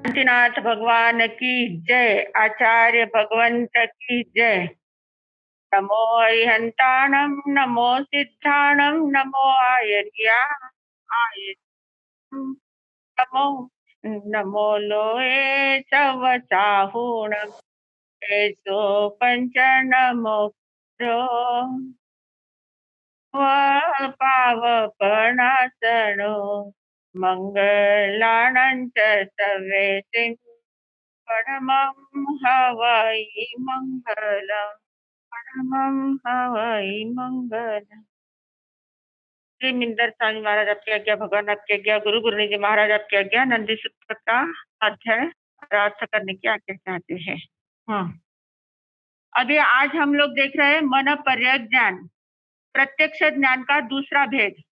शांतिनाथ भगवान की जय। आचार्य भगवंत की जय। नमो अरिहंताणं नमो सिद्धाणं नमो आयर्या आय नमो नमो लोये तव चाहुणं तेजो पंच नमो पावपणासनो मंगलानंच सवे परमं हवै मंगलम् परमं हवै मंगलम्। श्री मिंदर स्वामी महाराज आपकी आज्ञा, भगवान आपकी आज्ञा, गुरु गुरुनी जी महाराज आपकी आज्ञा, नंदी सूत्र का अध्याय अर्थ करने की आज्ञा चाहते हैं। हाँ, अभी आज हम लोग देख रहे हैं मन पर्यय ज्ञान, प्रत्यक्ष ज्ञान का दूसरा भेद।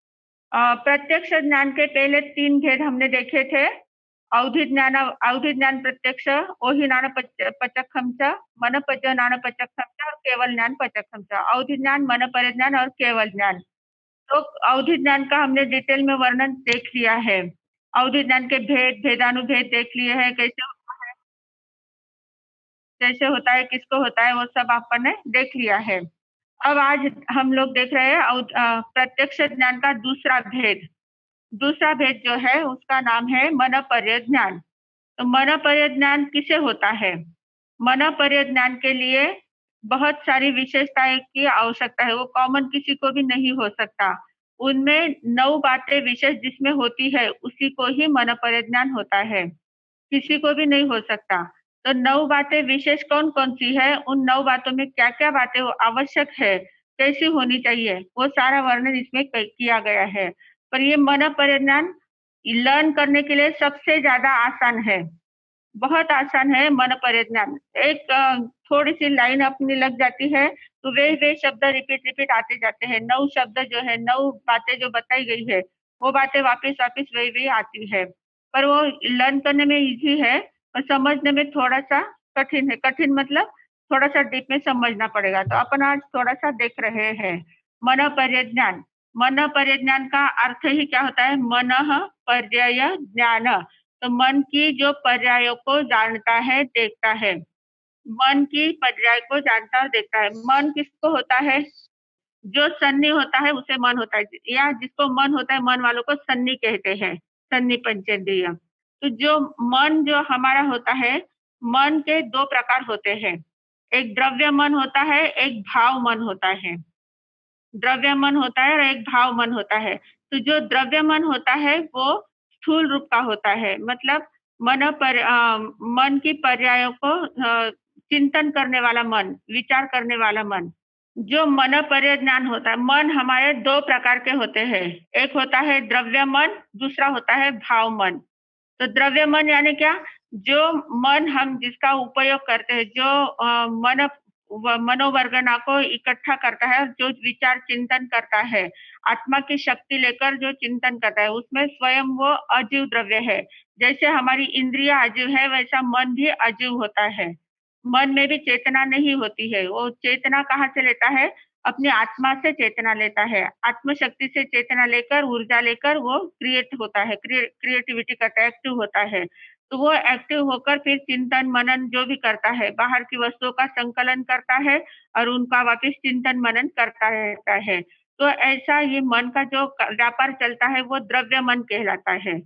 प्रत्यक्ष ज्ञान के पहले 3 भेद हमने देखे थे। अवधि ज्ञान प्रत्यक्ष, ओहि ज्ञान पचक्षम च, मन पच ज्ञान पचक्षम च और केवल ज्ञान पचक्षम च। अवधि ज्ञान, मन पर ज्ञान और केवल ज्ञान। तो अवधि ज्ञान का हमने डिटेल में वर्णन देख लिया है। अवधि ज्ञान के भेद, भेदानुभेद देख लिए हैं, कैसे होता है, किसको होता है, वो सब आपने देख लिया है। अब आज हम लोग देख रहे हैं प्रत्यक्ष ज्ञान का दूसरा भेद। दूसरा भेद जो है उसका नाम है मन पर्यय ज्ञान। तो मन पर्यय ज्ञान किसे होता है? मन पर्यय ज्ञान के लिए बहुत सारी विशेषताएं की आवश्यकता है, वो कॉमन किसी को भी नहीं हो सकता। उनमें 9 बातें विशेष जिसमें होती है उसी को ही मन पर्यय ज्ञान होता है, किसी को भी नहीं हो सकता। तो 9 बातें विशेष कौन कौन सी है, उन 9 बातों में क्या क्या बातें आवश्यक है, कैसी होनी चाहिए, वो सारा वर्णन इसमें किया गया है। पर ये मन पर्यय ज्ञान लर्न करने के लिए सबसे ज्यादा आसान है, बहुत आसान है मन पर्यय ज्ञान। एक थोड़ी सी लाइन अपनी लग जाती है तो वे शब्द रिपीट रिपीट आते जाते हैं। 9 शब्द जो है, 9 बातें जो बताई गई है, वो बातें वापिस वापिस वही आती है। पर वो लर्न करने में इजी है और समझने में थोड़ा सा कठिन है। कठिन मतलब थोड़ा सा डीप में समझना पड़ेगा। तो अपन आज थोड़ा सा देख रहे हैं मन पर्यय ज्ञान। मन पर्यय ज्ञान का अर्थ ही क्या होता है? मनः पर्यय ज्ञान। तो मन की जो पर्यायों को जानता है, देखता है। मन की पर्याय को जानता और देखता है। मन किसको होता है? जो सन्नी होता है उसे मन होता है, या जिसको मन होता है, मन वालों को सन्नी कहते हैं, सन्नी पंचेंद्रिय। तो जो मन जो हमारा होता है, मन के 2 प्रकार होते हैं। एक द्रव्य मन होता है, एक भाव मन होता है। द्रव्य मन होता है और एक भाव मन होता है। तो जो द्रव्य मन होता है वो स्थूल रूप का होता है, मतलब मन की पर्यायों को चिंतन करने वाला मन, विचार करने वाला मन। जो मन पर्यय ज्ञान होता है, मन हमारे 2 प्रकार के होते हैं। एक होता है द्रव्य मन, दूसरा होता है भाव मन। तो द्रव्य मन यानी क्या? जो मन हम जिसका उपयोग करते हैं, जो मनोवर्गना को इकट्ठा करता है और जो विचार चिंतन करता है, आत्मा की शक्ति लेकर जो चिंतन करता है, उसमें स्वयं वो अजीव द्रव्य है। जैसे हमारी इंद्रिया अजीव है, वैसा मन भी अजीव होता है। मन में भी चेतना नहीं होती है। वो चेतना कहाँ से लेता है? अपनी आत्मा से चेतना लेता है। आत्म शक्ति से चेतना लेकर, ऊर्जा लेकर वो क्रिएट होता है, क्रिएटिविटी करता है, एक्टिव होता है। तो वो एक्टिव होकर फिर चिंतन मनन जो भी करता है, बाहर की वस्तुओं का संकलन करता है और उनका वापस चिंतन मनन करता रहता है। तो ऐसा ये मन का जो व्यापार चलता है वो द्रव्य मन कहलाता है।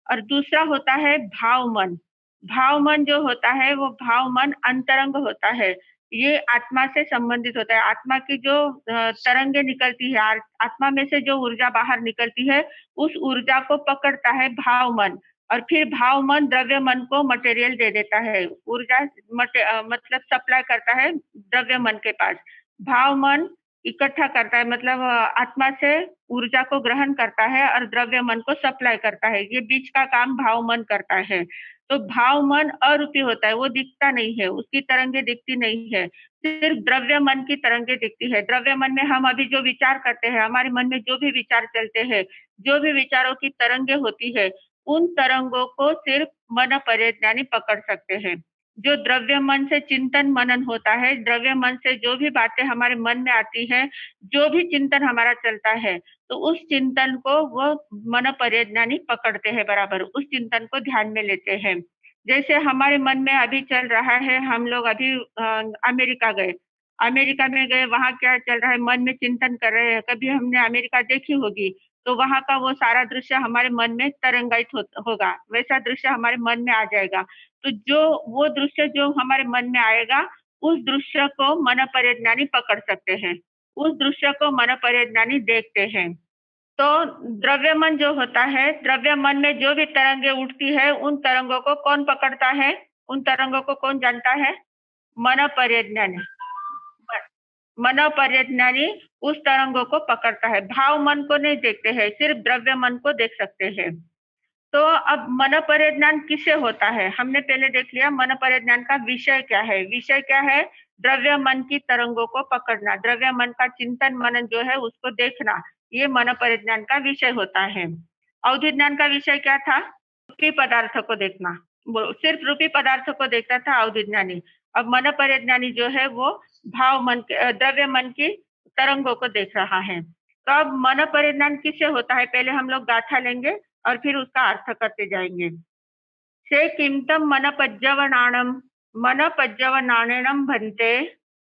और दूसरा होता है भाव मन। भाव मन जो होता है वो भाव मन अंतरंग होता है। ये आत्मा से संबंधित होता है। आत्मा की जो तरंगे निकलती है, आत्मा में से जो ऊर्जा बाहर निकलती है, उस ऊर्जा को पकड़ता है भाव मन। और फिर भाव मन द्रव्य मन को मटेरियल दे देता है, ऊर्जा मतलब सप्लाई करता है द्रव्य मन के पास। भाव मन इकट्ठा करता है, मतलब आत्मा से ऊर्जा को ग्रहण करता है और द्रव्य मन को सप्लाई करता है। ये बीच का काम भाव मन करता है। तो भाव मन अरूपी होता है, वो दिखता नहीं है, उसकी तरंगे दिखती नहीं है। सिर्फ द्रव्य मन की तरंगे दिखती है। द्रव्य मन में हम अभी जो विचार करते हैं, हमारे मन में जो भी विचार चलते हैं, जो भी विचारों की तरंगे होती है, उन तरंगों को सिर्फ मन पर्यज्ञानी पकड़ सकते हैं। जो द्रव्य मन से चिंतन मनन होता है, द्रव्य मन से जो भी बातें हमारे मन में आती है, जो भी चिंतन हमारा चलता है, तो उस चिंतन को वो मन पर्यज्ञानी पकड़ते हैं बराबर, उस चिंतन को ध्यान में लेते हैं। जैसे हमारे मन में अभी चल रहा है, हम लोग अभी अमेरिका गए। अमेरिका में गए, वहाँ क्या चल रहा है, मन में चिंतन कर रहे हैं। कभी हमने अमेरिका देखी होगी, तो वहाँ का वो सारा दृश्य हमारे मन में तरंगायित होगा, वैसा दृश्य हमारे मन में आ जाएगा। तो जो वो दृश्य जो हमारे मन में आएगा, उस दृश्य को मनःपरिज्ञानी पकड़ सकते हैं। उस दृश्य को मनःपरिज्ञानी देखते हैं। तो द्रव्य मन जो होता है, द्रव्य मन में जो भी तरंगे उठती है, उन तरंगों को कौन पकड़ता है? उन तरंगों को कौन जानता है? मनःपरिज्ञानी। मनःपरिज्ञानी उस तरंगों को पकड़ता है। भाव मन को नहीं देखते हैं, सिर्फ द्रव्य मन को देख सकते हैं। तो अब मनःपरिज्ञान किससे होता है? हमने पहले देख लिया मनःपरिज्ञान का विषय क्या है? विषय क्या है? द्रव्य मन की तरंगों को पकड़ना, द्रव्य मन का चिंतन मनन जो है उसको देखना, ये मनःपरिज्ञान का विषय होता है। अवधि ज्ञान का विषय क्या था? रूपी पदार्थ को देखना। वो सिर्फ रूपी पदार्थ को देखता था अवधि ज्ञानी। अब मनःपरिज्ञानी जो है वो भाव मन द्रव्य मन की तरंगों को देख रहा है। तो अब मनःपरिज्ञान किससे होता है? पहले हम लोग गाथा लेंगे और फिर उसका अर्थ करते जाएंगे। से किमतं मनपज्जवनानं मनपज्जवनानेनं भन्ते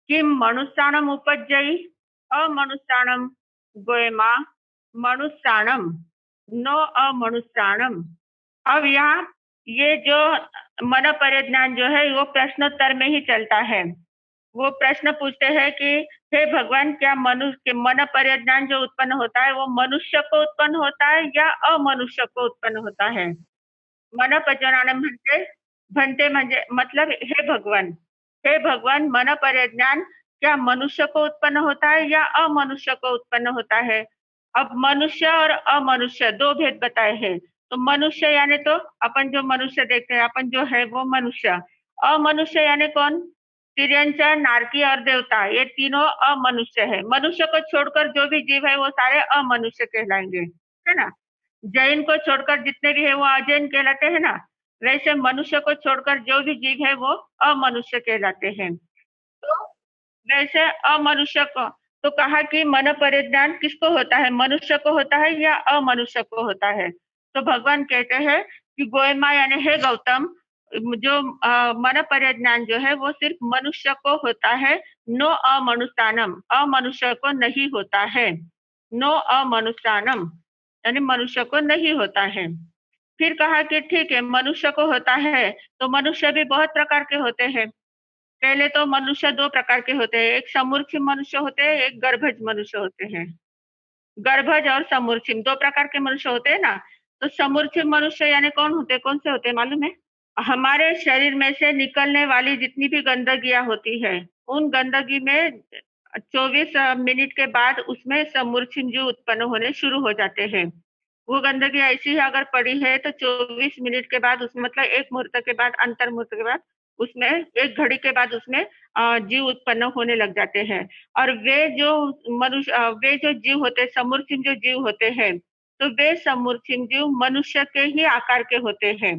किं मनुष्याणम् उपज्जयि अमनुष्याणं गोएमा मनुष्याणं नो अमनुष्याणं। अब यहाँ ये जो मनःपरिज्ञान जो है वो प्रश्नोत्तर में ही चलता है। वो प्रश्न पूछते हैं कि हे भगवान, क्या मनुष्य मनःपरिज्ञान जो उत्पन्न होता है वो मनुष्य को उत्पन्न होता है या अमनुष्य को उत्पन्न होता है? मनःपरिज्ञानम म्हणजे भन्ते म्हणजे मतलब हे भगवान मनःपरिज्ञान क्या मनुष्य को उत्पन्न होता है या अमनुष्य को उत्पन्न होता है? अब मनुष्य और अमनुष्य दो भेद बताए हैं। तो मनुष्य यानी तो अपन जो मनुष्य देखते हैं, अपन जो है वो मनुष्य। अमनुष्य यानी कौन? तिर्यंचन, नारकी और देवता, ये तीनों अमनुष्य है। मनुष्य को छोड़कर जो भी जीव है वो सारे अमनुष्य कहलाएंगे, है ना? जैन को छोड़कर जितने भी है वो अजैन कहलाते हैं ना, वैसे मनुष्य को छोड़कर जो भी जीव है वो अमनुष्य कहलाते हैं। तो वैसे अमनुष्य को तो कहा कि मनःपरिज्ञान किसको होता है? मनुष्य को होता है या अमनुष्य को होता है? तो भगवान कहते हैं कि गोएमा यानी हे गौतम, जो मनःपरिज्ञान जो है वो सिर्फ मनुष्य को होता है, नो अमनुष्यानम, अमनुष्य को नहीं होता है। नो अमनुष्यानम यानी मनुष्य को नहीं होता है। फिर कहा कि ठीक है, मनुष्य को होता है, तो मनुष्य भी बहुत प्रकार के होते हैं। पहले तो मनुष्य 2 प्रकार के होते हैं, एक समूर्छिम मनुष्य होते हैं, एक गर्भज मनुष्य होते हैं। गर्भज और समूर्छिम 2 प्रकार के मनुष्य होते हैं ना, तो समूर्छिम मनुष्य यानी कौन से होते हैं मालूम है? हमारे शरीर में से निकलने वाली जितनी भी गंदगियाँ होती है, उन गंदगी में 24 मिनट के बाद उसमें समूर्छिम जीव उत्पन्न होने शुरू हो जाते हैं। वो गंदगी ऐसी ही अगर पड़ी है तो 24 मिनट के बाद उसमें मतलब 1 मुहूर्त के बाद, अंतर मुहूर्त के बाद उसमें 1 घड़ी के बाद उसमें जीव उत्पन्न होने लग जाते हैं। और वे जो जीव होते हैं, समूर्छिम जो जीव होते हैं, तो वे समूर्छिम जीव मनुष्य के ही आकार के होते हैं।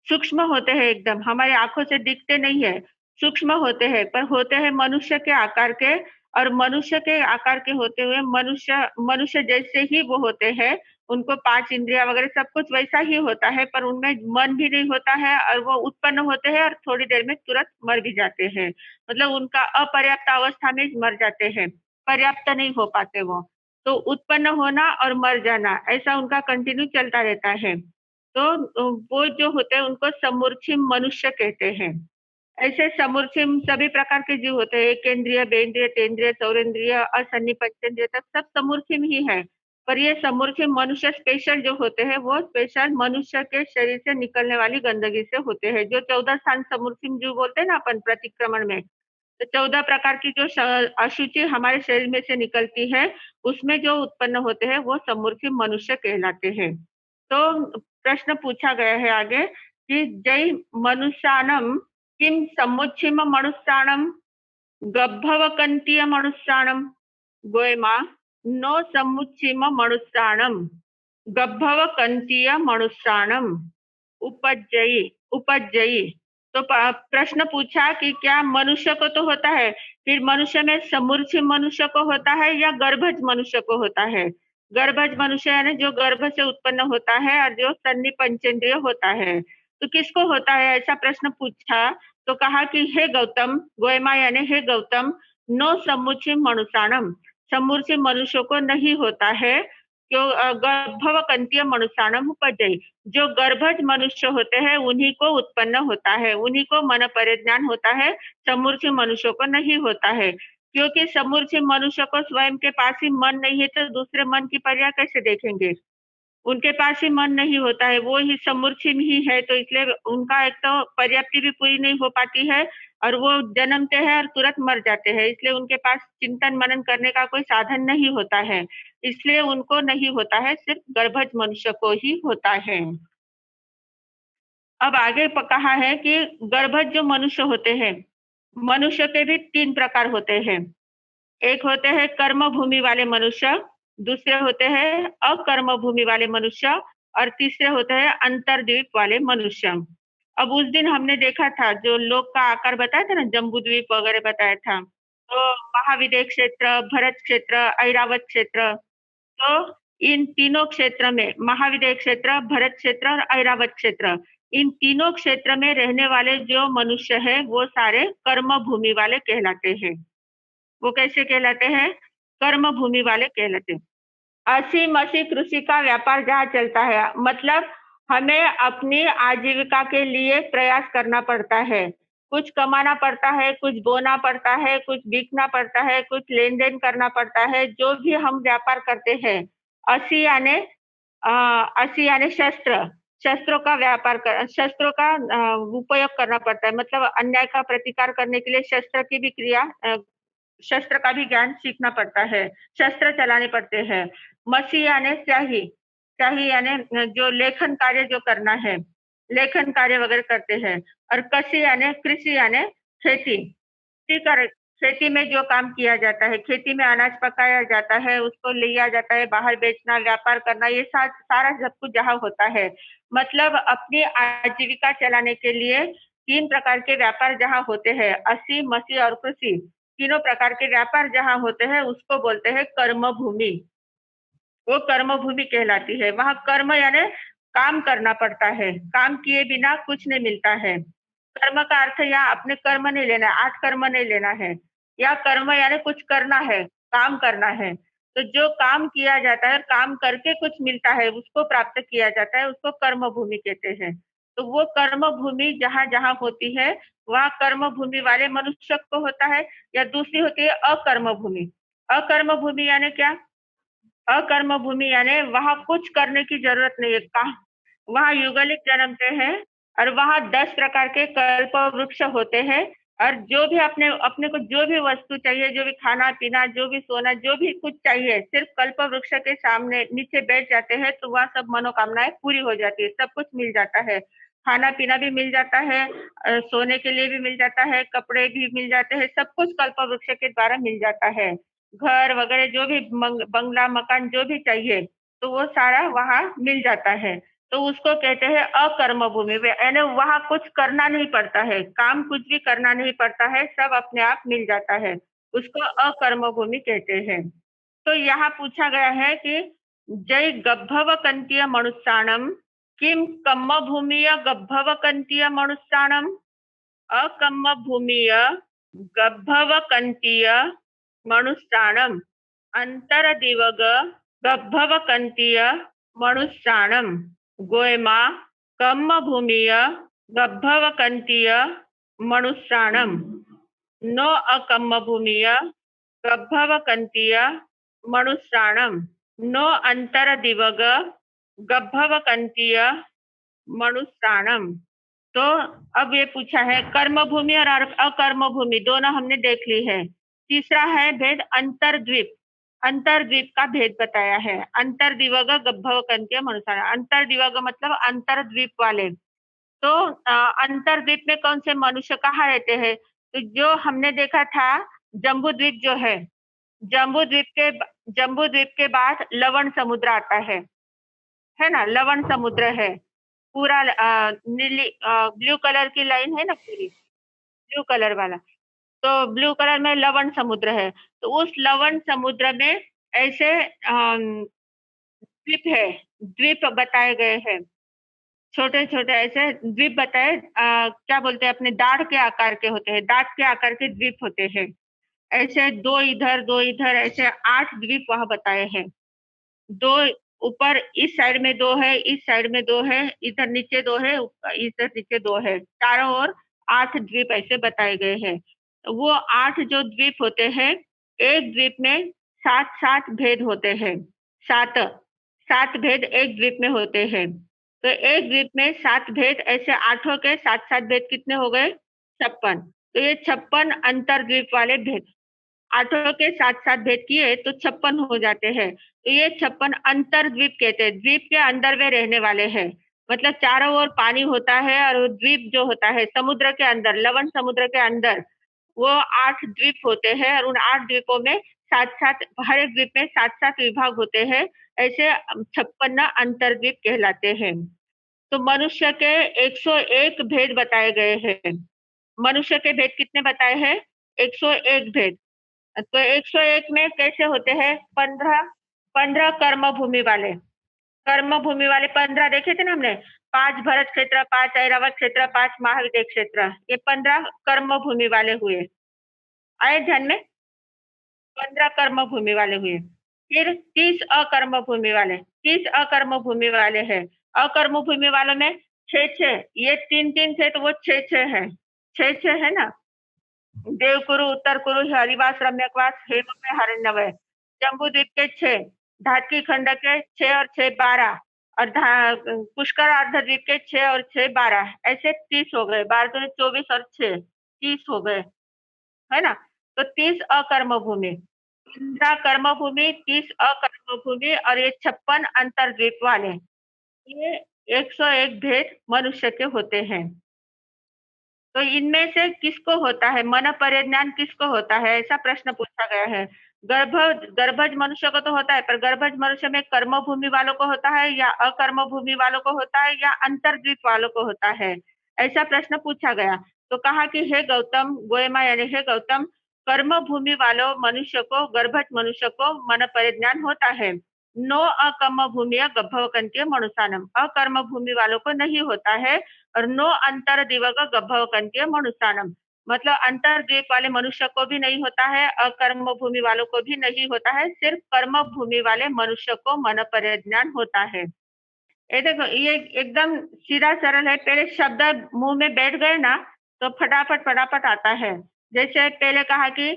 सूक्ष्म होते हैं एकदम, हमारी आँखों से दिखते नहीं है, सूक्ष्म होते हैं, पर होते हैं मनुष्य के आकार के। और मनुष्य के आकार के होते हुए मनुष्य मनुष्य जैसे ही वो होते हैं, उनको 5 इंद्रियाँ वगैरह सब कुछ वैसा ही होता है, पर उनमें मन भी नहीं होता है और वो उत्पन्न होते हैं और थोड़ी देर में तुरंत मर भी जाते हैं। मतलब उनका अपर्याप्त अवस्था में मर जाते हैं, पर्याप्त नहीं हो पाते वो। तो उत्पन्न होना और मर जाना, ऐसा उनका कंटिन्यू चलता रहता है। तो वो जो होते हैं उनको समूर्छिम मनुष्य कहते हैं। ऐसे समूर्छिम सभी प्रकार के जीव होते हैं, एकेंद्रिय, बेंद्रिय, तेंद्रिय, चौरेंद्रिय, असन्नी, पंचेंद्रिय तक सब समूर्छिम ही है। पर ये समूर्छिम मनुष्य स्पेशल जो होते हैं, वो स्पेशल मनुष्य के शरीर से निकलने वाली गंदगी से होते हैं। जो 14 स्थान समूर्छिम जीव बोलते हैं ना अपन प्रतिक्रमण में, तो 14 प्रकार की जो अशुचि हमारे शरीर में से निकलती है, उसमें जो उत्पन्न होते हैं, वो समूर्छिम मनुष्य कहलाते हैं। तो प्रश्न पूछा गया है आगे कि जय मनुष्याणम किम समुच्छिम मनुष्याणम गब्भवकंतीय मनुष्याणम गोयमा नो समुच्छिम मनुष्याणम गब्भवकंतीय मनुष्याणम उपज्जयी उपज्जयी। तो प्रश्न पूछा कि क्या मनुष्य को तो होता है, फिर मनुष्य में समूर्छिम मनुष्य को होता है या गर्भज मनुष्य को होता है? गर्भज मनुष्य यानी जो गर्भ से उत्पन्न होता है और जो सन्नी पंचेंद्रिय होता है। तो किसको होता है ऐसा प्रश्न पूछा तो कहा कि हे गौतम, गोएमा यानी हे गौतम, नो समुची मनुष्याणम, समूचे मनुष्यों को नहीं होता है, क्यों गर्भवकंतीय मनुष्याणम उपजई, जो गर्भज मनुष्य होते हैं उन्हीं को उत्पन्न होता है, उन्हीं को मन परिज्ञान होता है, समूचे मनुष्यों को नहीं होता है। क्योंकि समूचे मनुष्य को स्वयं के पास ही मन नहीं है तो दूसरे मन की पर्याय कैसे देखेंगे? उनके पास ही मन नहीं होता है, वो ही समूर्छिम ही है, तो इसलिए उनका एक तो पर्याप्ति भी पूरी नहीं हो पाती है और वो जन्मते हैं और तुरंत मर जाते हैं, इसलिए उनके पास चिंतन मनन करने का कोई साधन नहीं होता है, इसलिए उनको नहीं होता है, सिर्फ गर्भज मनुष्य को ही होता है। अब आगे कहा है कि गर्भज जो मनुष्य होते हैं, मनुष्य के भी 3 प्रकार होते हैं। एक होते हैं कर्म भूमि वाले मनुष्य, दूसरे होते हैं अकर्म भूमि वाले मनुष्य और तीसरे होते हैं अंतर्द्वीप वाले मनुष्य। अब उस दिन हमने देखा था जो लोक का आकार बताया था ना, जम्बूद्वीप वगैरह बताया था, तो महाविद्य क्षेत्र, भरत क्षेत्र, ऐरावत क्षेत्र, तो इन तीनों क्षेत्र में महाविद्य क्षेत्र, भरत क्षेत्र और ऐरावत क्षेत्र, इन तीनों क्षेत्र में रहने वाले जो मनुष्य है वो सारे कर्म भूमि वाले कहलाते हैं। वो कैसे कहलाते हैं? कर्म भूमि वाले कहलाते हैं। अस्सी-मसी कृषि का व्यापार जहाँ चलता है, मतलब हमें अपनी आजीविका के लिए प्रयास करना पड़ता है। कुछ कमाना पड़ता है, कुछ बोना पड़ता है, कुछ बिकना पड़ता है, कुछ लेन-देन करना पड़ता है, जो भी हम व्यापार करते हैं। अस्सी यानी अ, अस्सी यानी शस्त्र, शस्त्रों का व्यापार कर शस्त्रों का उपयोग करना पड़ता है, मतलब अन्याय का प्रतिकार करने के लिए शस्त्र की भी क्रिया शस्त्र का भी ज्ञान सीखना पड़ता है, शस्त्र चलाने पड़ते हैं। मसी यानी स्याही, स्याही यानी जो लेखन कार्य जो करना है, लेखन कार्य वगैरह करते हैं और कृषि यानी खेती। खेती कर खेती में जो काम किया जाता है, खेती में अनाज पकाया जाता है, उसको लिया जाता है, बाहर बेचना, व्यापार करना, ये सारा सब कुछ जहाँ होता है। मतलब अपनी आजीविका चलाने के लिए 3 प्रकार के व्यापार जहाँ होते हैं, अस्सी, मसी और कृषि, तीनों प्रकार के व्यापार जहाँ होते हैं, उसको बोलते हैं कर्म भूमि। वो कर्म भूमि कहलाती है। वहाँ कर्म यानी काम करना पड़ता है, काम किए बिना कुछ नहीं मिलता है। कर्म का अर्थ यहाँ अपने कर्म नहीं लेना है, आठ कर्म नहीं लेना है। या कर्म यानी कुछ करना है, काम करना है। तो जो काम किया जाता है, काम करके कुछ मिलता है, उसको प्राप्त किया जाता है, उसको कर्म भूमि कहते हैं। तो वो कर्म भूमि जहाँ-जहाँ होती है, वहाँ कर्म भूमि वाले मनुष्य को होता है या दूसरी होती है अकर्म भूमि। अकर्म भूमि यानी क्या? अकर्म भूमि यानी वहाँ कुछ करने की ज़रूरत नहीं है। वहाँ युगलिक जन्मते हैं और वहाँ 10 प्रकार के कल्प वृक्ष होते हैं और जो भी अपने अपने को जो भी वस्तु चाहिए, जो भी खाना-पीना, जो भी सोना, जो भी कुछ चाहिए, सिर्फ़ कल्प वृक्ष के सामने नीचे बैठ जाते हैं, तो वहाँ सब मनोकामनाएँ पूरी हो जाती है, सब कुछ मिल जाता है। खाना-पीना भी मिल जाता है सोने के लिए भी मिल जाता है, कपड़े भी मिल जाते हैं, सब कुछ कल्प वृक्ष के द्वारा मिल जाता है। घर वगैरह जो भी बंगला, मकान जो भी चाहिए, तो वो सारा वहाँ मिल जाता है। तो उसको कहते हैं अकर्म भूमि यानी वहाँ कुछ करना नहीं पड़ता है, काम कुछ भी करना नहीं पड़ता है, सब अपने आप मिल जाता है। उसको अकर्म भूमि कहते हैं। तो यहाँ पूछा गया है कि जय गब्भवकंतीय मनुष्याणम किम कम्म भूमिय गब्भवकंतीय मनुष्याणम अकम्म भूमिय गब्भवकंतीय मनुष्याणम अंतरदिवग गब्भवकंतीय मनुष्याणम गोयमा कम्म भूमिय गब्भवकंतीय मनुष्याणम नो अकम्म भूमिय गब्भवकंतीय मनुष्याणम नो अंतरदिवग गब्भवकंतीय मनुष्याणम। तो अब ये पूछा है कर्म भूमि और अकर्म भूमि दोनों हमने देख ली है। तीसरा है भेद अंतर्द्वीप। अंतर्द्वीप का भेद बताया है। अंतर्दिवग गब्भवकंतीय मनुष्य। अंतर्दिवग मतलब अंतर्द्वीप वाले। तो अंतर्द्वीप में कौन से मनुष्य कहाँ रहते हैं? तो जो हमने देखा था जम्बूद्वीप जो जम्बूद्वीप के बाद लवण समुद्र आता है ना? लवण समुद्र है। पूरा नीली ब्लू कलर की लाइन है ना पूरी, ब्लू कलर वाला। तो ब्लू कलर में लवण समुद्र है। तो उस लवण समुद्र में ऐसे द्वीप है, द्वीप बताए गए हैं। छोटे छोटे ऐसे द्वीप बताए, क्या बोलते हैं, अपने दाढ़ के आकार के होते हैं, दांत के आकार के द्वीप होते हैं। ऐसे दो इधर ऐसे 8 द्वीप वहां बताए हैं। दो ऊपर, इस साइड में दो है, इस साइड में दो है, इधर नीचे दो है, इधर नीचे दो है, चारों ओर 8 द्वीप ऐसे बताए गए हैं। वो 8 जो द्वीप होते हैं, एक द्वीप में 7-7 भेद होते हैं। 7 7 भेद एक द्वीप में होते हैं। तो एक द्वीप में 7 भेद, ऐसे आठों के 7-7 भेद कितने हो गए? 56। तो ये 56 अंतर्द्वीप वाले भेद। आठों के 7-7 भेद किए तो 56 हो जाते हैं। तो ये 56 अंतर्द्वीप कहते हैं, द्वीप के अंदर में रहने वाले हैं। मतलब चारों ओर पानी होता है और वो द्वीप जो होता है समुद्र के अंदर, लवण समुद्र के अंदर, वो 8 द्वीप होते हैं और उन 8 द्वीपों में 7-7, हर एक द्वीप में 7-7 विभाग होते हैं। ऐसे 56 अंतर्द्वीप कहलाते हैं। तो मनुष्य के 101 भेद बताए गए हैं। मनुष्य के भेद कितने बताए हैं? 101 भेद। तो 101 में कैसे होते हैं? 15 कर्म भूमि वाले। कर्म भूमि वाले 15 देखे थे ना हमने? 5 भरत क्षेत्र, 5 ऐरावत क्षेत्र, 5 महाविद्य क्षेत्र। ये 15 कर्म भूमि वाले हुए। आए ध्यान में? 15 कर्म भूमि वाले हुए। फिर 30 अकर्म भूमि वाले। 30 अकर्म भूमि वाले हैं। अकर्म भूमि वालों में 6-6, ये 3-3 थे तो वो 6-6 है। 6-6 है ना? देवकुरु, उत्तर कुरु, हरिवास, रम्यकवास, हेममय, हिरण्यमय। जम्बूद्वीप के 6, धातकी खंड के 6 और 6 12, और पुष्कर अर्धद्वीप के 6 और 6 12, ऐसे 30 हो गए। 12 दूनी 24 और 6 30 हो गए, है ना? तो 30 अकर्म भूमि, 15 कर्म भूमि, 30 अकर्म भूमि और ये 56 अंतर्द्वीप वाले। ये 101 भेद मनुष्य के होते हैं। तो इनमें से किसको होता है? मन परिज्ञान किसको होता है? ऐसा प्रश्न पूछा गया है। गर्भ गर्भज मनुष्य को तो होता है, पर गर्भज मनुष्य में कर्म भूमि वालों को होता है या अकर्म भूमि वालों को होता है या अंतर्द्वीप वालों को होता है? ऐसा प्रश्न पूछा गया। तो कहा कि हे गौतम, गोएमा यानी हे गौतम, कर्म भूमि वालों मनुष्य को, गर्भज मनुष्य को मन परिज्ञान होता है। नो अकर्म भूमि गभवकंतीय मनुष्यानम, अकर्म भूमि वालों को नहीं होता है। और नो अंतर दिवग गभवकंतीय मनुष्यानम, मतलब अंतर्द्वीप वाले मनुष्य को भी नहीं होता है, अकर्म भूमि वालों को भी नहीं होता है, सिर्फ कर्म भूमि वाले मनुष्य को मन परिज्ञान होता है। ये देखो, ये एकदम सीधा सरल है। पहले शब्द मुंह में बैठ गए ना तो फटाफट फटाफट आता है। जैसे पहले कहा कि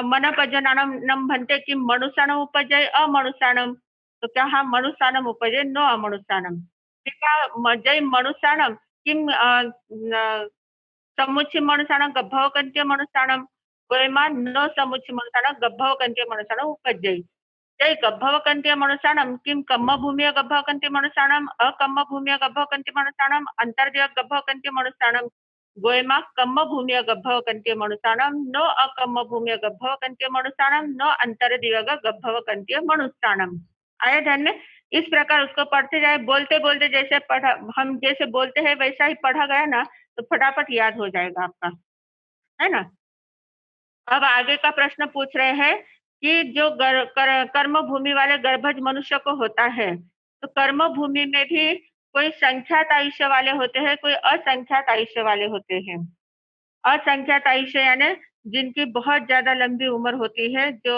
मन पजनानम नम भन्ते कि मनुष्यानम उपजय अमनुष्यानम, तो क्या हाँ मनुष्यानम उपजय नो अमनुष्यानम। जय मनुष्यानम किम समुच्चय मनुष्याणां गभ्भवकन्तीय मनुष्याणां गोयमा न समुच्चय मनुष्याणां गभ्भवकन्तीय मनुष्याणां उपजयि। जय गभ्भवकन्तीय मनुष्याणां किं कम्मभूमिः गभ्भवकन्तीय मनुष्याणाम् अकम्मभूमिः गभ्भवकन्तीय मनुष्याणाम् अन्तर्देव गभ्भवकन्तीय मनुष्याणां गोयमा कम्मभूमिः गभ्भवकन्तीय मनुष्याणां न अकम्मभूमिः गभ्भवकन्तीय मनुष्याणां न अन्तर्दिवग गभ्भवकन्तीय मनुष्याणां। आया ध्यान में? इस प्रकार उसको पढ़ते जाए, बोलते बोलते जैसे पढ़ा, हम जैसे बोलते हैं वैसा ही पढ़ा गया ना तो फटाफट याद हो जाएगा आपका, है ना? अब आगे का प्रश्न पूछ रहे हैं कि जो कर्म भूमि वाले गर्भज मनुष्य को होता है, तो कर्म भूमि में भी कोई संख्यात आयुष्य वाले होते हैं, कोई असंख्यात आयुष्य वाले होते हैं। असंख्यात आयुष्य यानी जिनकी बहुत ज्यादा लंबी उम्र होती है, जो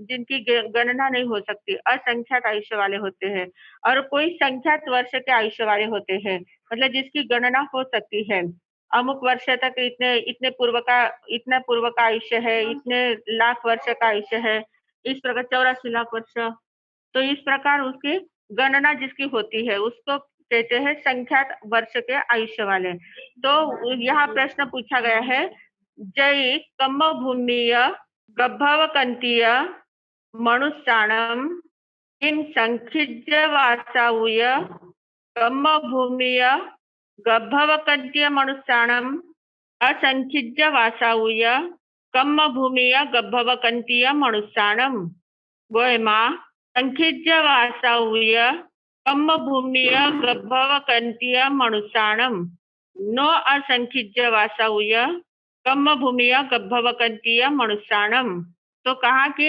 जिनकी गणना नहीं हो सकती, असंख्यात आयुष्य वाले होते हैं। और कोई संख्यात वर्ष के आयुष्य वाले होते हैं, मतलब जिसकी गणना हो सकती है। अमुक वर्ष तक इतने इतने पूर्व का, इतना पूर्व का आयुष्य है, इतने लाख वर्ष का आयुष्य है, इस प्रकार 84 लाख वर्ष। तो इस प्रकार उसकी गणना जिसकी होती है उसको कहते हैं संख्यात वर्ष के आयुष्य वाले। तो यहाँ प्रश्न पूछा गया है, जय कम भूमिय गभवकंतीय मनुष्याणम किम संखिज्य वासाऊय कम भूमिय गभवकंतीय मनुष्याणम असंखिज्य वासाऊय कम भूमिय गभवकंतीय मनुष्याणम गोयमा संखिज्य वासाऊय कम भूमिय गभवकंतीय मनुष्याणम नो असंखिज्य वासाऊय कम भूमिय गभवकंतीय मनुष्याणम। तो कहा कि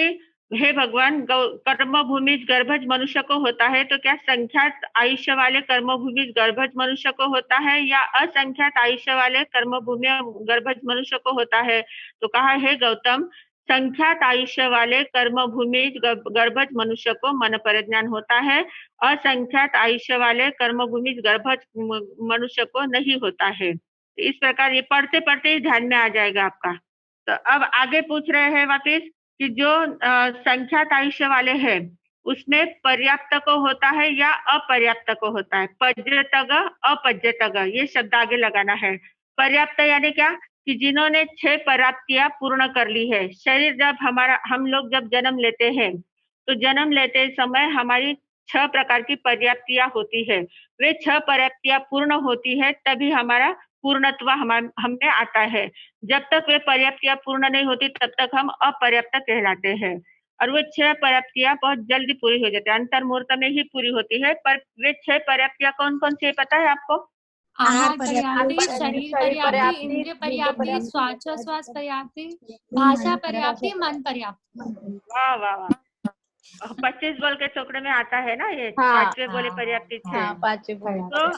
हे भगवान, कर्मभूमिज गर्भज मनुष्य को होता है तो क्या संख्यात आयुष्य वाले कर्मभूमिज गर्भज मनुष्य को होता है या असंख्यात आयुष्य वाले कर्मभूमि गर्भज मनुष्य को होता है? तो कहा, हे गौतम, संख्यात आयुष्य वाले कर्मभूमि गर्भज मनुष्य को मन परिज्ञान होता है, असंख्यात आयुष्य वाले कर्मभूमि गर्भज मनुष्य को नहीं होता है। इस प्रकार ये पढ़ते पढ़ते ही ध्यान में आ जाएगा आपका। तो अब आगे पूछ रहे हैं वापिस कि जो संख्यात आयुष्य वाले हैं उसमें पर्याप्त को होता है या अपर्याप्त को होता है? पज्यतग, अपज्यतग, ये शब्द आगे लगाना है। पर्याप्त यानी क्या कि जिन्होंने 6 पर्याप्तियां पूर्ण कर ली है। शरीर जब हम लोग जब जन्म लेते हैं तो जन्म लेते समय हमारी 6 प्रकार की पर्याप्तियां होती है। वे 6 पर्याप्तियां पूर्ण होती है तभी हमारा पूर्णत्व हम में आता है। जब तक वे पर्याप्तियां पूर्ण नहीं होती तब तक हम अपर्याप्त कहलाते हैं। और वे 6 पर्याप्तियां बहुत जल्दी पूरी हो जाती है, अंतर मुहूर्त में ही पूरी होती है। पर वे 6 पर्याप्तियां कौन कौन सी है पता है आपको? आहार पर्याप्ति, शरीर पर्याप्ति, इंद्रिय पर्याप्ति, श्वासोच्छ्वास पर्याप्ति, भाषा पर्याप्ति, मन पर्याप्ति। वाह वाह वाह, 25 बोल के चौकड़े में आता है ना ये। हाँ, 5वें बोले पर्याप्ति 6। हाँ, 5 तो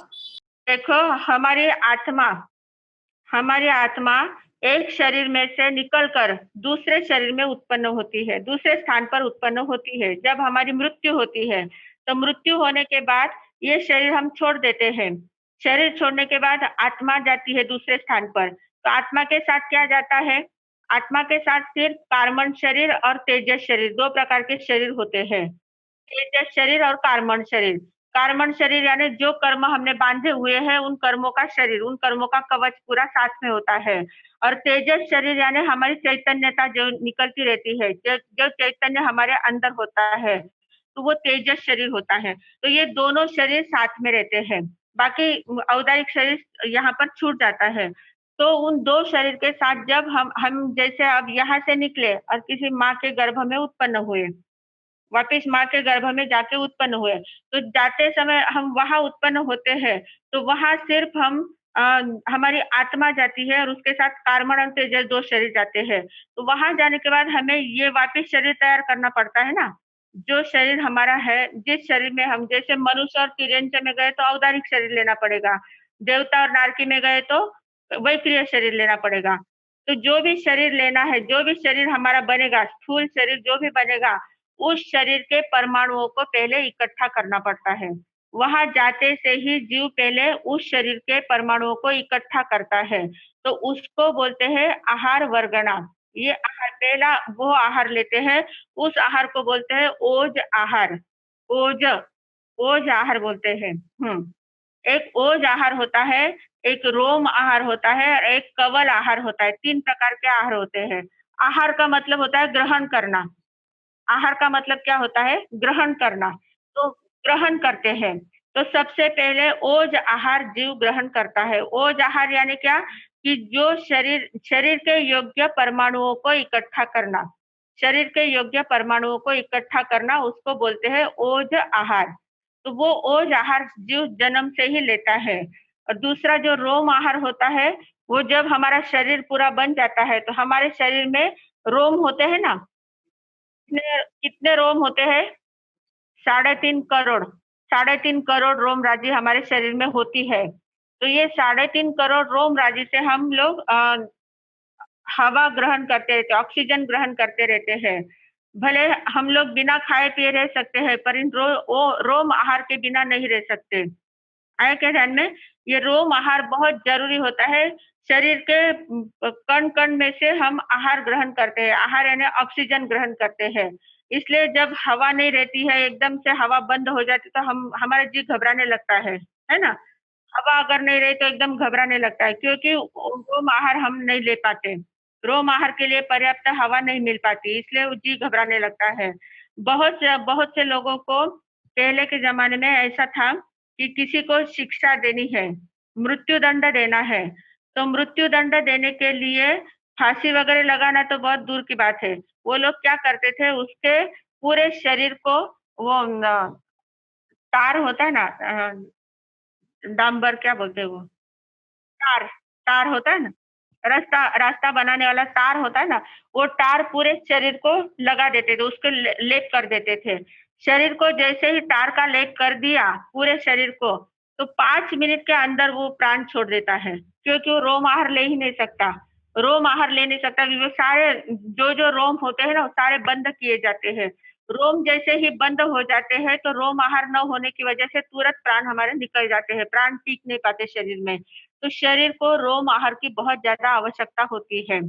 देखो, हमारी आत्मा एक शरीर में से निकलकर दूसरे शरीर में उत्पन्न होती है, दूसरे स्थान पर उत्पन्न होती है। जब हमारी मृत्यु होती है तो मृत्यु होने के बाद ये शरीर हम छोड़ देते हैं। शरीर छोड़ने के बाद आत्मा जाती है दूसरे स्थान पर। तो आत्मा के साथ क्या जाता है? आत्मा के साथ सिर्फ कार्बन शरीर और तेजस शरीर, 2 प्रकार के शरीर होते हैं। तेजस शरीर और कार्बन शरीर। कार्बन शरीर यानी जो कर्म हमने बांधे हुए हैं उन कर्मों का शरीर, उन कर्मों का कवच पूरा साथ में होता है। और तेजस शरीर यानी हमारी चैतन्यता जो निकलती रहती है, जो चैतन्य हमारे अंदर होता है, तो वो तेजस शरीर होता है। तो ये दोनों शरीर साथ में रहते हैं। बाकी औदारिक शरीर यहाँ पर छूट जाता है। तो उन 2 शरीर के साथ जब हम जैसे अब यहाँ से निकले और किसी माँ के गर्भ में उत्पन्न हुए, वापिस माँ के गर्भ में जाके उत्पन्न हुए, तो जाते समय हम वहाँ उत्पन्न होते हैं, तो वहाँ सिर्फ अ, हमारी आत्मा जाती है और उसके साथ कार्बन और तेजस 2 शरीर जाते हैं। तो वहाँ जाने के बाद हमें ये वापिस शरीर तैयार करना पड़ता है ना, जो शरीर हमारा है, जिस शरीर में हम जैसे मनुष्य और तिर्यंच में गए तो औदारिक शरीर लेना पड़ेगा, देवता और नारकी में गए तो वैक्रिय शरीर लेना पड़ेगा। तो जो भी शरीर लेना है, जो भी शरीर हमारा बनेगा, स्थूल शरीर जो भी बनेगा, उस शरीर के परमाणुओं को पहले इकट्ठा करना पड़ता है। वहां जाते से ही जीव पहले उस शरीर के परमाणुओं को इकट्ठा करता है, तो उसको बोलते हैं आहार वर्गना। ये आहार पहला वो आहार लेते हैं, उस आहार को बोलते हैं ओज आहार। ओज ओज आहार बोलते हैं। एक ओज आहार होता है, एक रोम आहार होता है और एक कवल आहार होता है। 3 प्रकार के आहार होते हैं। आहार का मतलब होता है ग्रहण करना। आहार का मतलब क्या होता है? ग्रहण करना। तो ग्रहण करते हैं। तो सबसे पहले ओज आहार जीव ग्रहण करता है। ओज आहार यानी क्या कि जो शरीर के योग्य परमाणुओं को इकट्ठा करना, शरीर के योग्य परमाणुओं को इकट्ठा करना, उसको बोलते हैं ओज आहार। तो वो ओज आहार जीव जन्म से ही लेता है। और दूसरा जो रोम आहार होता है, वो जब हमारा शरीर पूरा बन जाता है तो हमारे शरीर में रोम होते हैं ना, कितने कितने रोम होते हैं? 3.5 करोड़। 3.5 करोड़ रोम राजी हमारे शरीर में होती है। तो ये 3.5 करोड़ रोम राजी से हम लोग हवा ग्रहण करते रहते, ऑक्सीजन ग्रहण करते रहते हैं। भले हम लोग बिना खाए पिए रह सकते हैं, पर इन रोम आहार के बिना नहीं रह सकते। आया क्या ध्यान में? ये रोम आहार बहुत जरूरी होता है। शरीर के कण कण में से हम आहार ग्रहण करते हैं। आहार यानी ऑक्सीजन ग्रहण करते हैं। इसलिए जब हवा नहीं रहती है, एकदम से हवा बंद हो जाती तो हमारा जी घबराने लगता है ना? हवा अगर नहीं रही तो एकदम घबराने लगता है, क्योंकि रोम आहार हम नहीं ले पाते। रोम आहार के लिए पर्याप्त हवा नहीं मिल पाती, इसलिए वो जी घबराने लगता है। बहुत से लोगों को पहले के जमाने में ऐसा था कि किसी को शिक्षा देनी है, मृत्यु दंड देना है, तो मृत्यु दंड देने के लिए फांसी वगैरह लगाना तो बहुत दूर की बात है। वो लोग क्या करते थे, उसके पूरे शरीर को वो तार होता है ना, डांबर क्या बोलते हैं वो, तार तार होता है ना, रास्ता रास्ता बनाने वाला तार होता है ना, वो तार पूरे शरीर को लगा देते थे, उसको लेप कर देते थे। शरीर को जैसे ही तार का लेप कर दिया पूरे शरीर को, तो 5 मिनट के अंदर वो प्राण छोड़ देता है, क्योंकि वो रोम आहार ले ही नहीं सकता। रोम आहार ले नहीं सकता, क्योंकि वो सारे जो रोम होते हैं ना, वो सारे बंद किए जाते हैं। रोम जैसे ही बंद हो जाते हैं, तो रोम आहार न होने की वजह से तुरंत प्राण हमारे निकल जाते हैं, प्राण टिक नहीं पाते शरीर में। तो शरीर को रोम आहार की बहुत ज्यादा आवश्यकता होती है।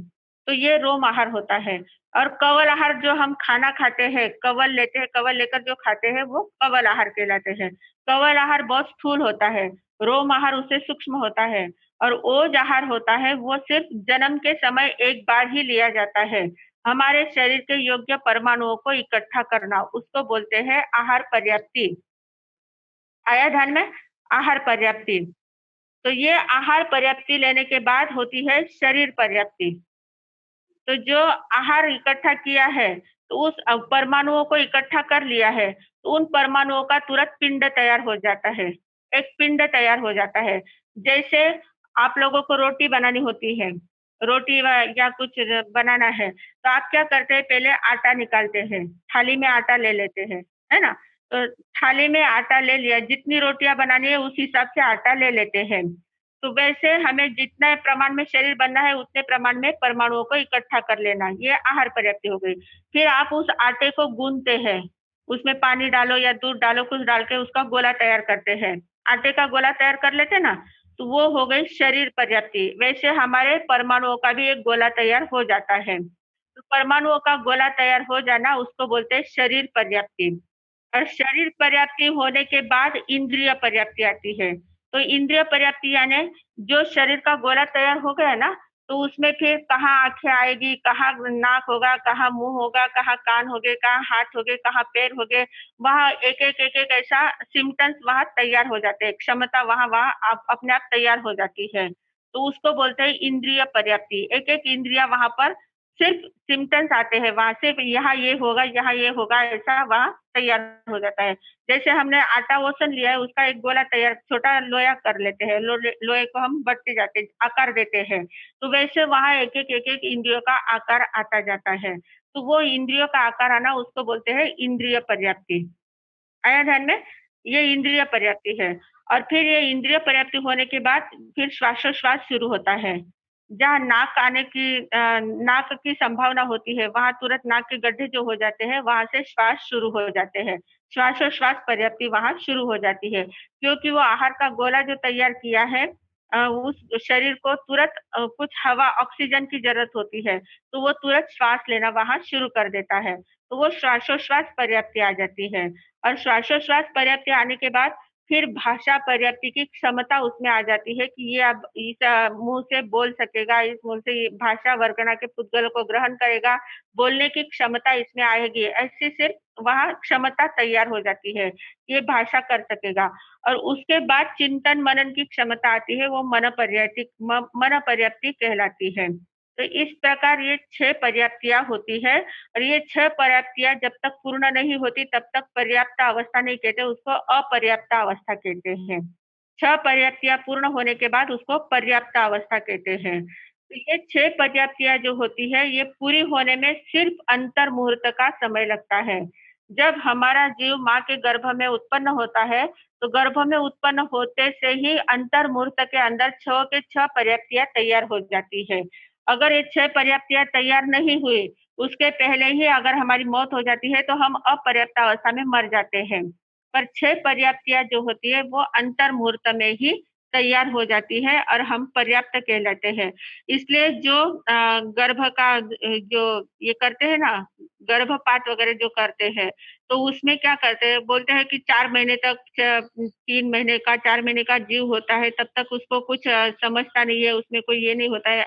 तो ये रोम आहार होता है। और कवल आहार जो हम खाना खाते हैं, कवल लेते हैं, कवल लेकर जो खाते हैं वो कवल आहार कहलाते हैं। कवल आहार बहुत स्थूल होता है, रोम आहार उससे सूक्ष्म होता है। और ओज आहार होता है, वो सिर्फ जन्म के समय एक बार ही लिया जाता है। हमारे शरीर के योग्य परमाणुओं को इकट्ठा करना, उसको बोलते हैं आहार पर्याप्ति। आया ध्यान में? आहार पर्याप्ति। तो ये आहार पर्याप्ति लेने के बाद होती है शरीर पर्याप्ति। तो जो आहार इकट्ठा किया है, तो उस परमाणुओं को इकट्ठा कर लिया है, तो उन परमाणुओं का तुरंत पिंड तैयार हो जाता है। एक पिंड तैयार हो जाता है। जैसे आप लोगों को रोटी बनानी होती है, रोटी या कुछ बनाना है, तो आप क्या करते हैं, पहले आटा निकालते हैं, थाली में आटा ले लेते हैं, है ना? तो थाली में आटा ले लिया, जितनी रोटियां बनानी है उस हिसाब से आटा ले लेते हैं। तो वैसे हमें जितने प्रमाण में शरीर बनना है उतने प्रमाण में परमाणुओं को इकट्ठा कर लेना, ये आहार पर्याप्ति हो गई। फिर आप उस आटे को गूंथते हैं, उसमें पानी डालो या दूध डालो, कुछ डाल के उसका गोला तैयार करते हैं। आटे का गोला तैयार कर लेते ना, तो वो हो गई शरीर पर्याप्ति। वैसे हमारे परमाणुओं का भी एक गोला तैयार हो जाता है। तो परमाणुओं का गोला तैयार हो जाना, उसको बोलते हैं शरीर पर्याप्ति। और शरीर पर्याप्ति होने के बाद इंद्रिय पर्याप्ति आती है। तो इंद्रिय पर्याप्ति यानी जो शरीर का गोला तैयार हो गया ना, तो उसमें फिर कहाँ आंखें आएगी, कहाँ नाक होगा, कहाँ मुंह होगा, कहाँ कान हो गए, कहाँ हाथ हो गए, कहाँ पैर हो गए, वहाँ एक एक ऐसा सिम्टम्स वहाँ तैयार हो जाते हैं, क्षमता वहाँ वहाँ आप अपने आप तैयार हो जाती है। तो उसको बोलते हैं इंद्रिय पर्याप्ति। एक एक इंद्रिया वहाँ पर सिर्फ सिम्टम्स आते हैं, वहां से यहाँ ये होगा, यहाँ ये होगा, ऐसा वहाँ तैयार हो जाता है। जैसे हमने आटा ओसन लिया है, उसका एक गोला तैयार, छोटा लोया कर लेते हैं, लोहे को हम बढ़ते जाते आकार देते हैं। तो वैसे वहाँ एक एक इंद्रियों का आकार आता जाता है। तो वो इंद्रियों का आकार आना, उसको बोलते हैं इंद्रिय पर्याप्ति। आया ध्यान में? ये इंद्रिय पर्याप्ति है। और फिर ये इंद्रिय पर्याप्ति होने के बाद फिर श्वासोश्वास शुरू होता है। जहाँ नाक की संभावना होती है, वहाँ तुरंत नाक के गड्ढे जो हो जाते हैं, वहाँ से श्वास शुरू हो जाते हैं। श्वासोश्वास पर्याप्ति वहाँ शुरू हो जाती है, क्योंकि वो आहार का गोला जो तैयार किया है, उस शरीर को तुरंत कुछ हवा, ऑक्सीजन की ज़रूरत होती है, तो वो तुरंत श्वास लेना वहाँ शुरू कर देता है। तो वो श्वासोश्वास पर्याप्ति आ जाती है। और श्वासोश्वास पर्याप्ति आने के बाद फिर भाषा पर्याप्ति की क्षमता उसमें आ जाती है कि ये अब इस मुँह से बोल सकेगा, इस मुँह से ये भाषा वर्गना के पुद्गल को ग्रहण करेगा, बोलने की क्षमता इसमें आएगी। ऐसे सिर्फ वहाँ क्षमता तैयार हो जाती है, ये भाषा कर सकेगा। और उसके बाद चिंतन मनन की क्षमता आती है, वो मन पर्याप्ति कहलाती है। तो इस प्रकार ये 6 पर्याप्तियाँ होती है। और ये 6 पर्याप्तियाँ जब तक पूर्ण नहीं होती तब तक पर्याप्त अवस्था नहीं कहते, उसको अपर्याप्त अवस्था कहते हैं। 6 पर्याप्तियाँ पूर्ण होने के बाद उसको पर्याप्त अवस्था कहते हैं। तो ये 6 पर्याप्तियाँ जो होती है, ये पूरी होने में सिर्फ अंतर मुहूर्त का समय लगता है। जब हमारा जीव माँ के गर्भ में उत्पन्न होता है, तो गर्भ में उत्पन्न होते से ही अंतर मुहूर्त के अंदर 6 के 6 पर्याप्तियाँ तैयार हो जाती है। अगर ये 6 पर्याप्तियाँ तैयार नहीं हुई, उसके पहले ही अगर हमारी मौत हो जाती है, तो हम अपर्याप्त अवस्था में मर जाते हैं। पर 6 पर्याप्तियाँ जो होती है, वो अंतर मुहूर्त में ही तैयार हो जाती है और हम पर्याप्त कहलाते हैं। इसलिए जो गर्भ का जो ये करते हैं ना, गर्भपात वगैरह जो करते हैं, तो उसमें क्या करते हैं, बोलते हैं कि 4 महीने तक 3 महीने का, 4 महीने का जीव होता है, तब तक उसको कुछ समझता नहीं है, उसमें कोई ये नहीं होता है,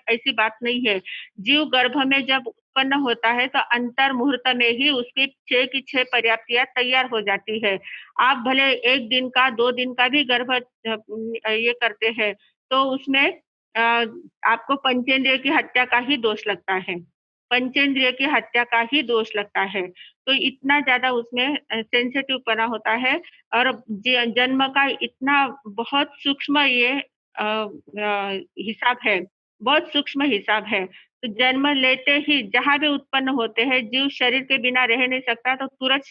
ऐसी बात नहीं है। जीव गर्भ में जब उत्पन्न होता है, तो अंतर मुहूर्त में ही उसकी 6 की 6 पर्याप्तियाँ तैयार हो जाती है। आप भले 1 दिन का, 2 दिन का भी ये करते हैं, तो उसमें आपको पंचेंद्रिय की हत्या का ही दोष लगता है। पंचेंद्रिय की हत्या का ही दोष लगता है। तो इतना ज़्यादा उसमें सेंसिटिव पना होता है। और जन्म का इतना बहुत सूक्ष्म ये हिसाब है। बहुत सूक्ष्म हिसाब है। तो जन्म लेते ही जहाँ भी उत्पन्न होते हैं, जीव शरीर के बिना रह नहीं सकता, तो तुरंत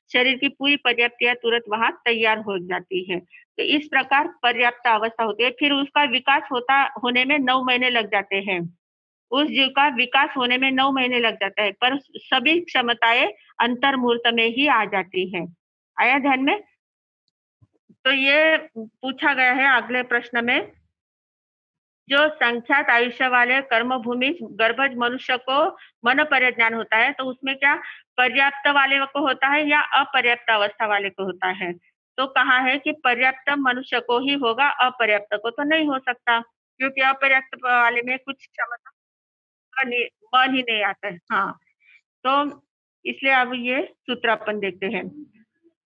शरीर की पूरी पर्याप्तता तुरंत वहाँ तैयार हो जाती है। तो इस प्रकार पर्याप्त अवस्था होती है। फिर उसका विकास होने में 9 महीने लग जाते हैं। उस जीव का विकास होने में 9 महीने लग जाता है, पर सभी क्षमताएँ अंतर्मुहूर्त में ही आ जाती हैं। आया ध्यान में? तो ये पूछा गया है अगले प्रश्न में, जो संख्यात आयुष्य वाले कर्मभूमि गर्भज मनुष्य को मन परिज्ञान होता है, तो उसमें क्या पर्याप्त वाले को होता है या अपर्याप्त अवस्था वाले को होता है? तो कहा है कि पर्याप्त मनुष्य को ही होगा, अपर्याप्त को तो नहीं हो सकता, क्योंकि अपर्याप्त वाले में कुछ क्षमता मन ही नहीं आता है। हाँ, तो इसलिए अब ये सूत्र अपन देखते हैं।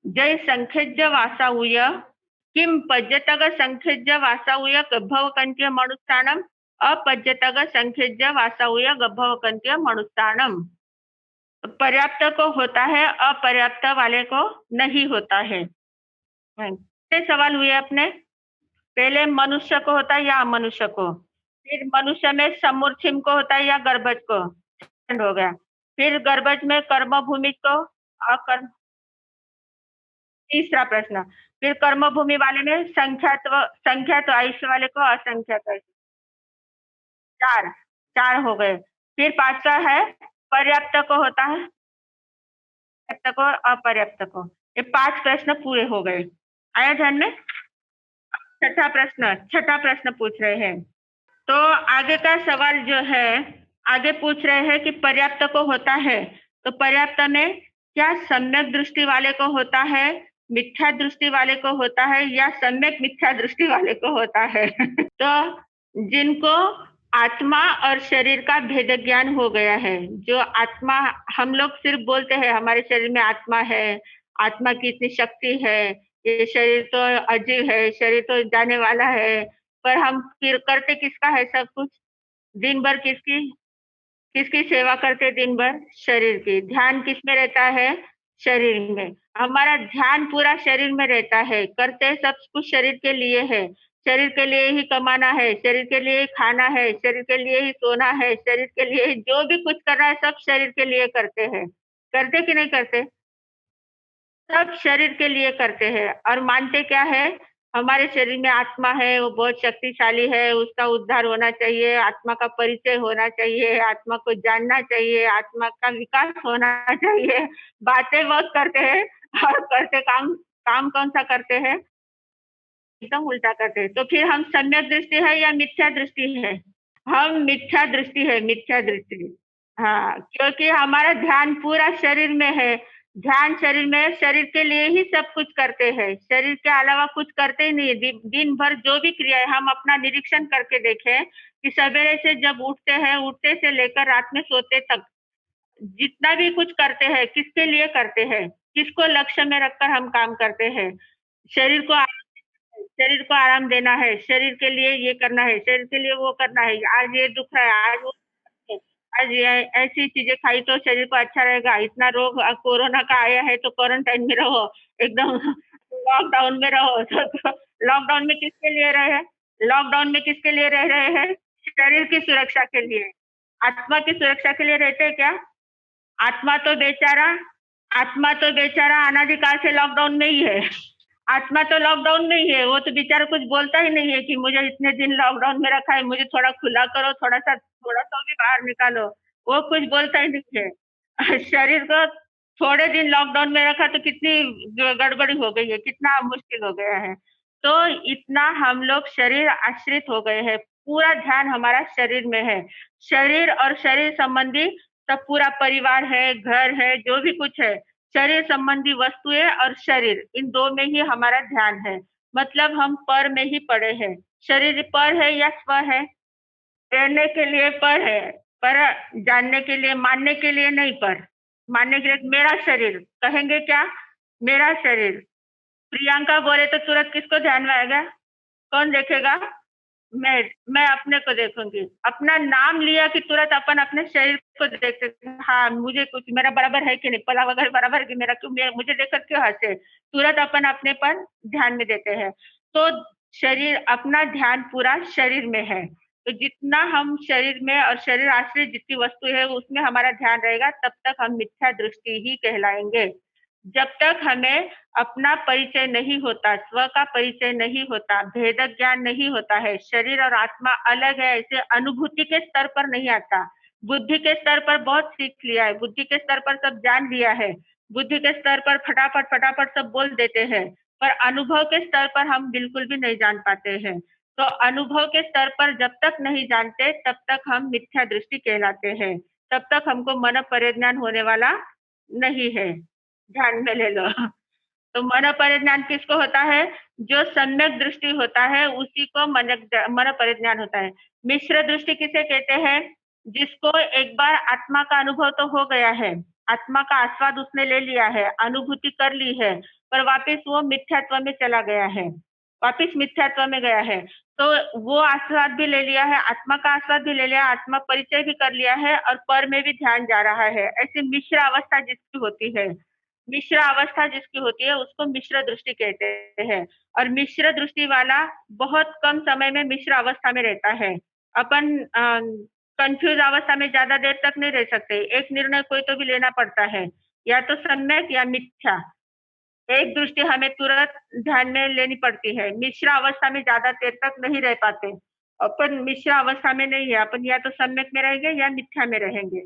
जय संखेज्य वासाऊय किम पज्यतग संखेज्य वासाऊय गभवकंट्य मनुष्याणम अपज्यतग संखेज्य वासाऊय गभवकंट्य मनुष्याणम। पर्याप्त को होता है, अपर्याप्त वाले को नहीं होता है। कितने सवाल हुए अपने? पहले मनुष्य को होता है या अमनुष्य को? फिर मनुष्य में समूर्छिम को होता है या गर्भज को? हो गया। फिर गर्भज में कर्मभूमि को अकर्म, तीसरा प्रश्न। फिर कर्मभूमि वाले में संख्यात आयुष्य वाले को असंख्यात आयुष्य, 4 4 हो गए। फिर 5वां है पर्याप्त को होता है, पर्याप्त को अपर्याप्त को। ये 5 प्रश्न पूरे हो गए। आया ध्यान में? छठा प्रश्न पूछ रहे हैं। तो आगे का सवाल जो है, आगे पूछ रहे हैं कि पर्याप्त को होता है, तो पर्याप्त में क्या सम्यक दृष्टि वाले को होता है, मिथ्या दृष्टि वाले को होता है या सम्यक मिथ्या दृष्टि वाले को होता है? तो जिनको आत्मा और शरीर का भेद ज्ञान हो गया है, जो आत्मा, हम लोग सिर्फ बोलते हैं हमारे शरीर में आत्मा है, आत्मा की इतनी शक्ति है, ये शरीर तो अजीब है, शरीर तो जाने वाला है, पर हम फिर करते किसका है सब कुछ? दिन भर किसकी किसकी सेवा करते दिन भर? शरीर की। ध्यान किसमें रहता है? शरीर में। हमारा ध्यान पूरा शरीर में रहता है, करते सब कुछ शरीर के लिए है। शरीर के लिए ही कमाना है, शरीर के लिए ही खाना है, शरीर के लिए ही सोना है, शरीर के लिए ही जो भी कुछ करना है सब शरीर के लिए करते हैं। करते कि नहीं करते? सब शरीर के लिए करते हैं और मानते क्या है, हमारे शरीर में आत्मा है, वो बहुत शक्तिशाली है, उसका उद्धार होना चाहिए, आत्मा का परिचय होना चाहिए, आत्मा को जानना चाहिए, आत्मा का विकास होना चाहिए। बातें बहुत करते हैं और करते काम काम कौन सा करते हैं? एकदम उल्टा करते हैं। तो फिर हम सम्यक दृष्टि है या मिथ्या दृष्टि है? हम मिथ्या दृष्टि है, मिथ्या दृष्टि। हाँ, क्योंकि हमारा ध्यान पूरा शरीर में है। ध्यान शरीर में है, शरीर के लिए ही सब कुछ करते हैं। शरीर के अलावा कुछ करते ही नहीं। दिन भर जो भी क्रिया है, हम अपना निरीक्षण करके देखें कि सवेरे से जब उठते हैं, उठते से लेकर रात में सोते तक, जितना भी कुछ करते हैं, किसके लिए करते हैं? किसको लक्ष्य में रखकर हम काम करते हैं? शरीर को शरीर को आराम देना है, शरीर के लिए ये करना है, शरीर के लिए वो करना है। आज ये दुख है, आज वो आज ये ऐसी चीजें खाई तो शरीर को अच्छा रहेगा। इतना रोग कोरोना का आया है तो क्वारंटाइन में रहो, एकदम लॉकडाउन में रहो। तो लॉकडाउन में किसके लिए रहे? लॉकडाउन में किसके लिए रह रहे हैं? शरीर की सुरक्षा के लिए। आत्मा की सुरक्षा के लिए रहते हैं क्या? आत्मा तो बेचारा आत्मा तो बेचारा अनादिकाल से लॉकडाउन में ही है। आत्मा तो लॉकडाउन में ही है, वो तो बेचारा कुछ बोलता ही नहीं है कि मुझे इतने दिन लॉकडाउन में रखा है, मुझे थोड़ा खुला करो, थोड़ा सा भी बाहर निकालो, वो कुछ बोलता ही नहीं है। शरीर को थोड़े दिन लॉकडाउन में रखा तो कितनी गड़बड़ी हो गई है, कितना मुश्किल हो गया है। तो इतना हम लोग शरीर आश्रित हो गए हैं, पूरा ध्यान हमारा शरीर में है। शरीर और शरीर संबंधी सब पूरा परिवार है, घर है, जो भी कुछ है, शरीर संबंधी वस्तुएं और शरीर, इन 2 में ही हमारा ध्यान है। मतलब हम पर में ही पड़े हैं। शरीर पर है या स्व है? रहने के लिए पर है, पर जानने के लिए, मानने के लिए नहीं पर। मानने के लिए मेरा शरीर कहेंगे क्या? मेरा शरीर। प्रियंका बोले तो तुरंत किसको ध्यान में आएगा? कौन देखेगा? मैं मैं अपने को देखूंगी। अपना नाम लिया कि तुरंत अपन अपने शरीर को देखते हैं। हाँ, मुझे कुछ मेरा बराबर है कि नहीं, पला वगैरह बराबर है कि मेरा, क्यों मुझे देखकर क्यों हंसे? तुरंत अपन अपने पर ध्यान में देते हैं। तो शरीर, अपना ध्यान पूरा शरीर में है। तो जितना हम शरीर में और शरीर आश्रित जितनी वस्तु है उसमें हमारा ध्यान रहेगा, तब तक हम मिथ्या दृष्टि ही कहलाएंगे। जब तक हमें अपना परिचय नहीं होता, स्व का परिचय नहीं होता, भेद ज्ञान नहीं होता है, शरीर और आत्मा अलग है ऐसे अनुभूति के स्तर पर नहीं आता। बुद्धि के स्तर पर बहुत सीख लिया है, बुद्धि के स्तर पर सब जान लिया है, बुद्धि के स्तर पर फटाफट फटाफट सब बोल देते हैं, पर अनुभव के स्तर पर हम बिल्कुल भी नहीं जान पाते हैं। तो अनुभव के स्तर पर जब तक नहीं जानते, तब तक हम मिथ्या दृष्टि कहलाते हैं, तब तक हमको मन परिज्ञान होने वाला नहीं है। ध्यान में ले लो। तो मन परिज्ञान किसको होता है? जो सम्यक दृष्टि होता है उसी को मन परिज्ञान होता है। मिश्र दृष्टि किसे कहते हैं? जिसको एक बार आत्मा का अनुभव तो हो गया है, आत्मा का आस्वाद उसने ले लिया है, अनुभूति कर ली है, पर वापस वो मिथ्यात्व में चला गया है, वापस मिथ्यात्व में गया है। तो वो आस्वाद भी ले लिया है, आत्मा का आस्वाद भी ले लिया, आत्मा परिचय भी कर लिया है और पर में भी ध्यान जा रहा है। ऐसी मिश्र अवस्था जिसकी होती है, मिश्र अवस्था जिसकी होती है उसको मिश्र दृष्टि कहते हैं। और मिश्र दृष्टि वाला बहुत कम समय में मिश्र अवस्था में रहता है। अपन कंफ्यूज अवस्था में ज्यादा देर तक नहीं रह सकते, एक निर्णय कोई तो भी लेना पड़ता है, या तो सम्यक या मिथ्या। एक दृष्टि हमें तुरंत ध्यान में लेनी पड़ती है। मिश्र अवस्था में ज्यादा देर तक नहीं रह पाते, अपन मिश्र अवस्था में नहीं है, अपन या तो सम्यक में रहेंगे या मिथ्या में रहेंगे।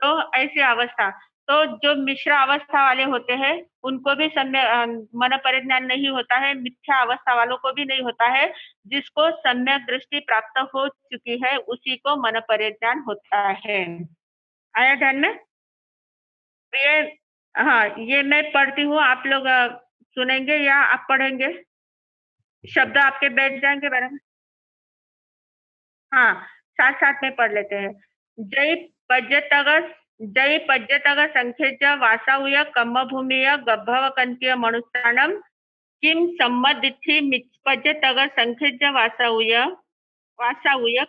तो ऐसी अवस्था, तो जो मिश्र अवस्था वाले होते हैं उनको भी मन परिज्ञान नहीं होता है, मिथ्या अवस्था वालों को भी नहीं होता है। जिसको सम्यक दृष्टि प्राप्त हो चुकी है उसी को मन परिज्ञान होता है। आया ध्यान में? ये हाँ, ये मैं पढ़ती हूँ, आप लोग सुनेंगे या आप पढ़ेंगे? शब्द आपके बैठ जाएंगे मैडम? हाँ, साथ साथ में पढ़ लेते हैं। जय पज्यतग जय पज्यतग संख्येच वासाऊय कम्मभूमिय गभ्भवकन्तीय मनुष्याणं किं सम्मदिथि मिच्पज्यतग संख्येच वासाऊय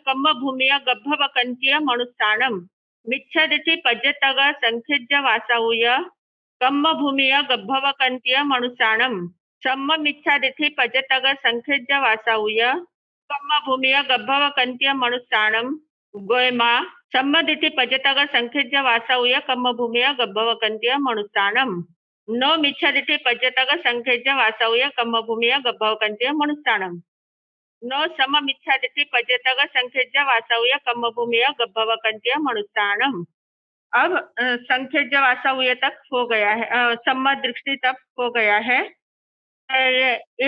कम्मभूमिय गभ्भवकन्तीय मनुष्याणं मिच्छदिति पज्यतग संख्येच वासाऊय कम्मभूमिय गभ्भवकन्तीय मनुष्याणं सम्ममिच्छादिति पज्यतग संख्येच वासाऊय कम्मभूमिय गभ्भवकन्तीय मनुष्याणं गोयमा सम्मदिति पजतग संख्येज्य वासाऊय कम्मभूमिय गभ्भवकन्तीय मनुष्याणं नो मिच्छदिति पजतग संख्येज्य वासाऊय कम्मभूमिय गभ्भवकन्तीय मनुष्याणं नो सममिच्छादिति पजतग संख्येज्य वासाऊय कम्मभूमिय गभ्भवकन्तीय मनुष्याणं। अब संख्येज्य वासाऊय तक हो गया है, सम्मत दृष्टि तक हो गया है।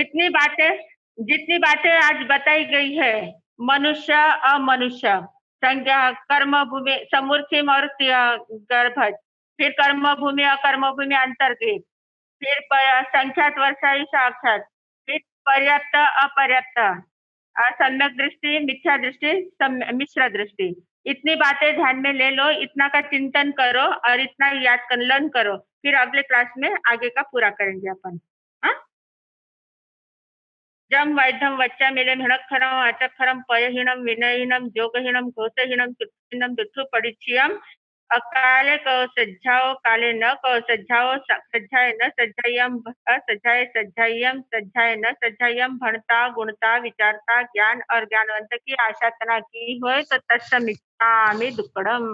इतनी बातें, जितनी बातें आज बताई गई है, मनुष्य अमनुष्य, संज्ञा कर्म भूमि समूर्तिम और गर्भज, फिर कर्म भूमि अकर्म भूमि अंतर्गत, फिर संख्यात वर्षाई साक्षात, फिर पर्याप्त अपर्याप्त, सम्यक दृष्टि, मिथ्या दृष्टि, मिश्र दृष्टि। इतनी बातें ध्यान में ले लो, इतना का चिंतन करो और इतना याद कर लर्न करो, फिर अगले क्लास में आगे का पूरा करेंगे अपन। हाँ, जम वैधम वच्चा मिले हिणक्षरम अचक्षरम पयहीनम विनयहीनम जोगहीनम घोषहीनम तुच्छीनम दुष्टु परिचयम अकाले कहो सज्जाओ काले न कहो सज्जाओ सज्जाए न सज्जायम सज्जाए सज्जायम सज्जाए न सज्जायम भणता गुणता विचारता ज्ञान और ज्ञानवंत की आशा तना की हो तो तत्समिच्छामि दुक्कडम।